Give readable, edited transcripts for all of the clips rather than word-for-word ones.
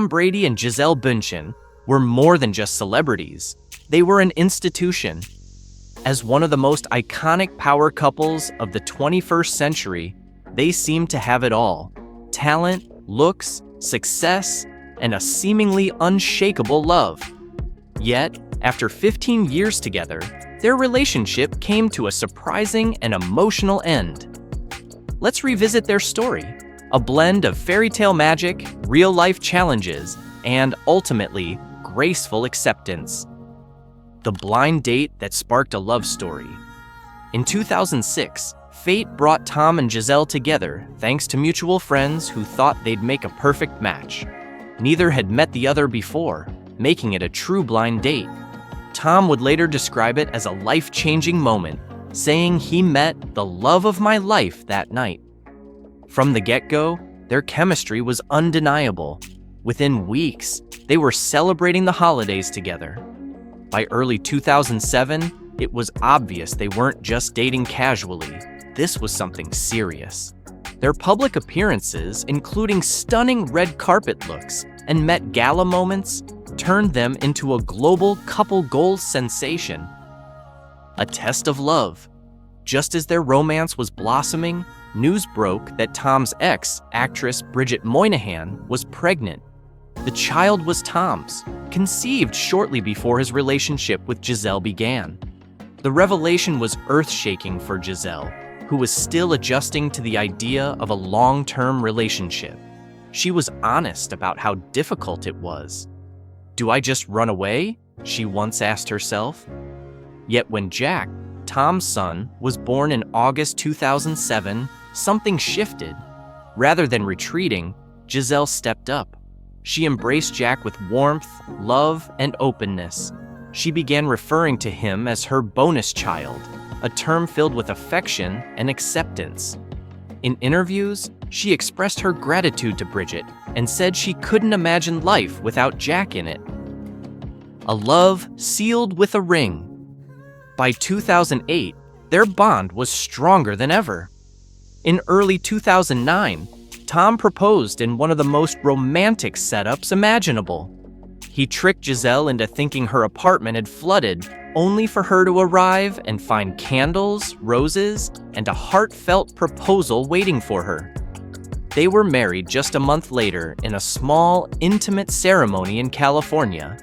Brady and Gisele Bündchen were more than just celebrities. They were an institution. As one of the most iconic power couples of the 21st century, they seemed to have it all: talent, looks, success, and a seemingly unshakable love. Yet, after 15 years together, their relationship came to a surprising and emotional end. Let's revisit their story, a blend of fairy tale magic, real-life challenges, and ultimately, graceful acceptance. The blind date that sparked a love story. In 2006, fate brought Tom and Gisele together thanks to mutual friends who thought they'd make a perfect match. Neither had met the other before, making it a true blind date. Tom would later describe it as a life-changing moment, saying he met the love of my life that night. From the get-go, their chemistry was undeniable. Within weeks, they were celebrating the holidays together. By early 2007, it was obvious they weren't just dating casually. This was something serious. Their public appearances, including stunning red carpet looks and Met Gala moments, turned them into a global couple goals sensation. A test of love. Just as their romance was blossoming, news broke that Tom's ex, actress Bridget Moynihan, was pregnant. The child was Tom's, conceived shortly before his relationship with Gisele began. The revelation was earth-shaking for Gisele, who was still adjusting to the idea of a long-term relationship. She was honest about how difficult it was. "Do I just run away?" she once asked herself. Yet when Jack, Tom's son, was born in August 2007, something shifted. Rather than retreating, Gisele stepped up. She embraced Jack with warmth, love, and openness. She began referring to him as her bonus child, a term filled with affection and acceptance. In interviews, she expressed her gratitude to Bridget and said she couldn't imagine life without Jack in it. A love sealed with a ring. By 2008, their bond was stronger than ever. In early 2009, Tom proposed in one of the most romantic setups imaginable. He tricked Gisele into thinking her apartment had flooded, only for her to arrive and find candles, roses, and a heartfelt proposal waiting for her. They were married just a month later in a small, intimate ceremony in California,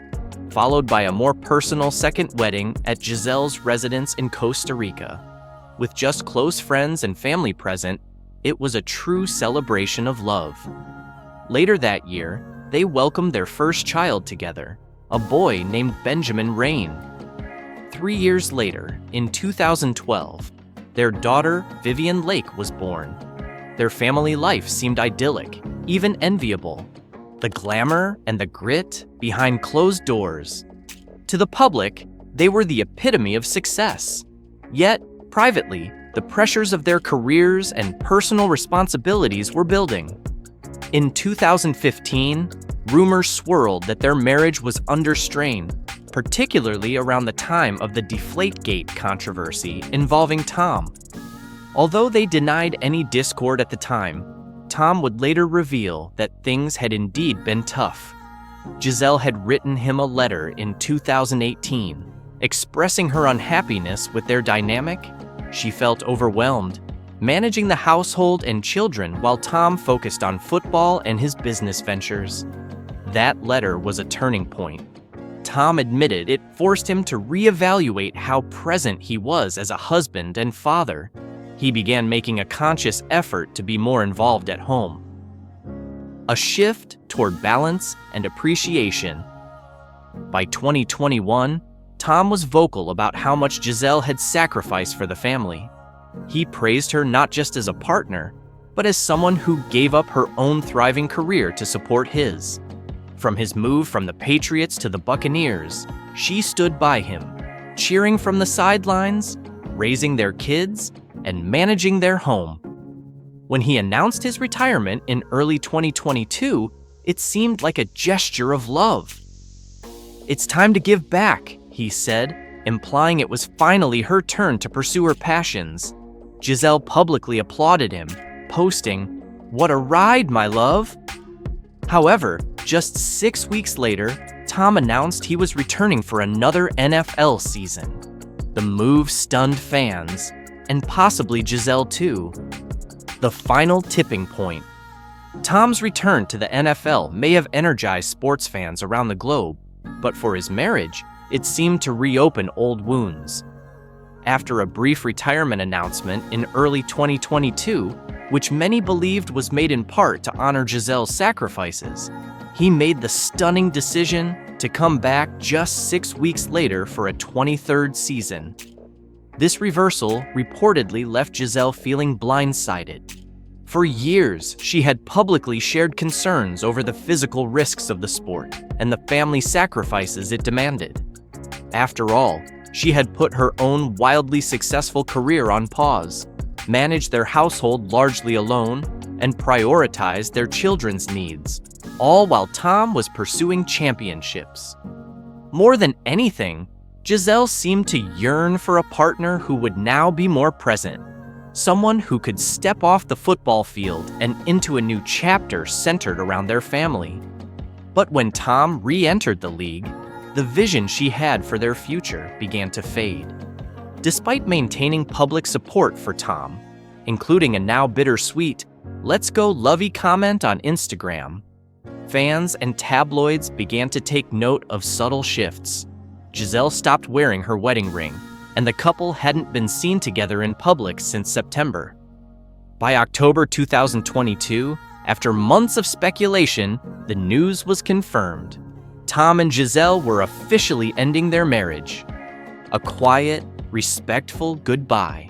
followed by a more personal second wedding at Gisele's residence in Costa Rica. With just close friends and family present, it was a true celebration of love. Later that year, they welcomed their first child together, a boy named Benjamin Rain. 3 years later, in 2012, their daughter, Vivian Lake, was born. Their family life seemed idyllic, even enviable. The glamour and the grit behind closed doors. To the public, they were the epitome of success. Yet, privately, the pressures of their careers and personal responsibilities were building. In 2015, rumors swirled that their marriage was under strain, particularly around the time of the Deflategate controversy involving Tom. Although they denied any discord at the time, Tom would later reveal that things had indeed been tough. Gisele had written him a letter in 2018, expressing her unhappiness with their dynamic. She felt overwhelmed, managing the household and children while Tom focused on football and his business ventures. That letter was a turning point. Tom admitted it forced him to reevaluate how present he was as a husband and father. He began making a conscious effort to be more involved at home. A shift toward balance and appreciation. By 2021, Tom was vocal about how much Gisele had sacrificed for the family. He praised her not just as a partner, but as someone who gave up her own thriving career to support his. From his move from the Patriots to the Buccaneers, she stood by him, cheering from the sidelines, raising their kids, and managing their home. When he announced his retirement in early 2022, it seemed like a gesture of love. "It's time to give back," he said, implying it was finally her turn to pursue her passions. Gisele publicly applauded him, posting, "What a ride, my love!" However, just 6 weeks later, Tom announced he was returning for another NFL season. The move stunned fans, and possibly Gisele too. The final tipping point. Tom's return to the NFL may have energized sports fans around the globe, but for his marriage, it seemed to reopen old wounds. After a brief retirement announcement in early 2022, which many believed was made in part to honor Gisele's sacrifices, he made the stunning decision to come back just 6 weeks later for a 23rd season. This reversal reportedly left Gisele feeling blindsided. For years, she had publicly shared concerns over the physical risks of the sport and the family sacrifices it demanded. After all, she had put her own wildly successful career on pause, managed their household largely alone, and prioritized their children's needs, all while Tom was pursuing championships. More than anything, Gisele seemed to yearn for a partner who would now be more present, someone who could step off the football field and into a new chapter centered around their family. But when Tom re-entered the league, the vision she had for their future began to fade. Despite maintaining public support for Tom, including a now bittersweet "Let's go lovey" comment on Instagram, fans and tabloids began to take note of subtle shifts. Gisele stopped wearing her wedding ring, and the couple hadn't been seen together in public since September. By October 2022, after months of speculation, the news was confirmed. Tom and Gisele were officially ending their marriage. A quiet, respectful goodbye.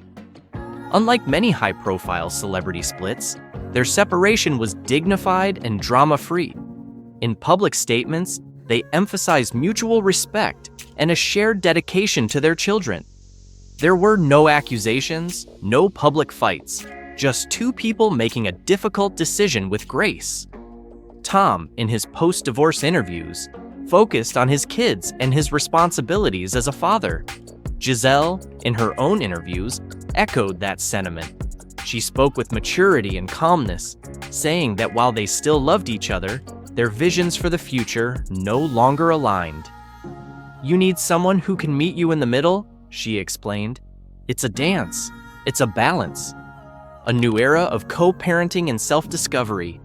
Unlike many high-profile celebrity splits, their separation was dignified and drama-free. In public statements, they emphasized mutual respect and a shared dedication to their children. There were no accusations, no public fights, just two people making a difficult decision with grace. Tom, in his post-divorce interviews, focused on his kids and his responsibilities as a father. Gisele, in her own interviews, echoed that sentiment. She spoke with maturity and calmness, saying that while they still loved each other, their visions for the future no longer aligned. "You need someone who can meet you in the middle," she explained. "It's a dance. It's a balance." A new era of co-parenting and self-discovery.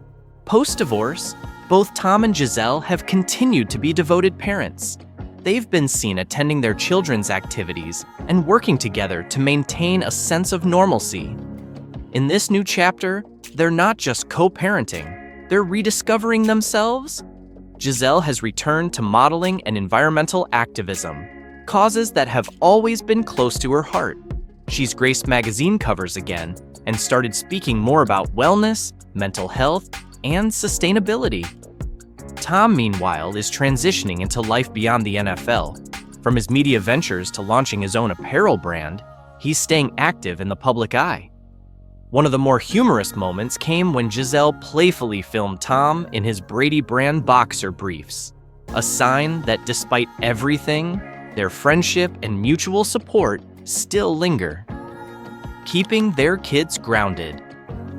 Post-divorce, both Tom and Gisele have continued to be devoted parents. They've been seen attending their children's activities and working together to maintain a sense of normalcy. In this new chapter, they're not just co-parenting, they're rediscovering themselves. Gisele has returned to modeling and environmental activism, causes that have always been close to her heart. She's graced magazine covers again and started speaking more about wellness, mental health, and sustainability. Tom, meanwhile, is transitioning into life beyond the NFL. From his media ventures to launching his own apparel brand, he's staying active in the public eye. One of the more humorous moments came when Gisele playfully filmed Tom in his Brady brand boxer briefs, a sign that despite everything, their friendship and mutual support still linger. Keeping their kids grounded.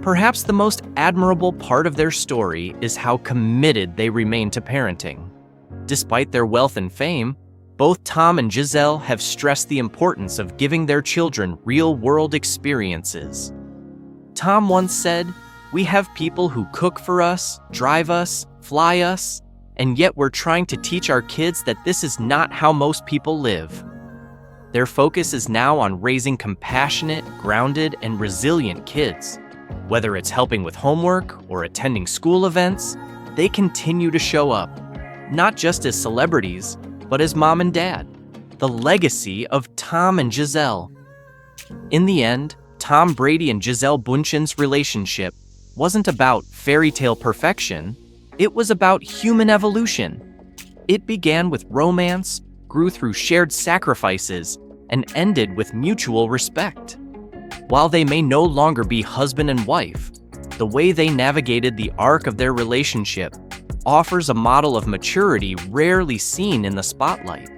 Perhaps the most admirable part of their story is how committed they remain to parenting. Despite their wealth and fame, both Tom and Gisele have stressed the importance of giving their children real-world experiences. Tom once said, "We have people who cook for us, drive us, fly us, and yet we're trying to teach our kids that this is not how most people live." Their focus is now on raising compassionate, grounded, and resilient kids. Whether it's helping with homework or attending school events, they continue to show up, not just as celebrities, but as mom and dad. The legacy of Tom and Gisele. In the end, Tom Brady and Gisele Bündchen's relationship wasn't about fairy tale perfection, it was about human evolution. It began with romance, grew through shared sacrifices, and ended with mutual respect. While they may no longer be husband and wife, the way they navigated the arc of their relationship offers a model of maturity rarely seen in the spotlight.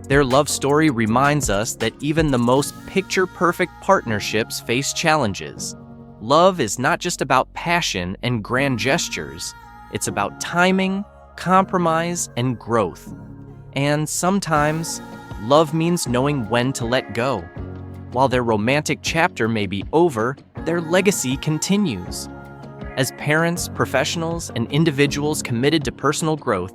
Their love story reminds us that even the most picture-perfect partnerships face challenges. Love is not just about passion and grand gestures, It's about timing, compromise, and growth. And sometimes, love means knowing when to let go. While their romantic chapter may be over, their legacy continues. As parents, professionals, and individuals committed to personal growth,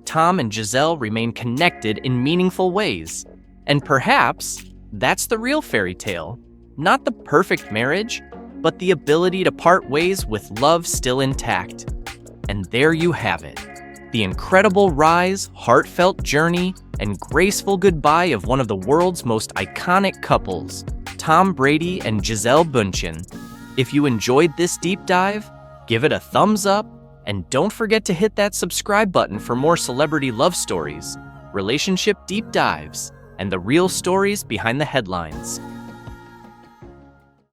Tom and Gisele remain connected in meaningful ways. And perhaps that's the real fairy tale. Not the perfect marriage, but the ability to part ways with love still intact. And there you have it. The incredible rise, heartfelt journey, and graceful goodbye of one of the world's most iconic couples, Tom Brady and Gisele Bündchen. If you enjoyed this deep dive, give it a thumbs up, and don't forget to hit that subscribe button for more celebrity love stories, relationship deep dives, and the real stories behind the headlines.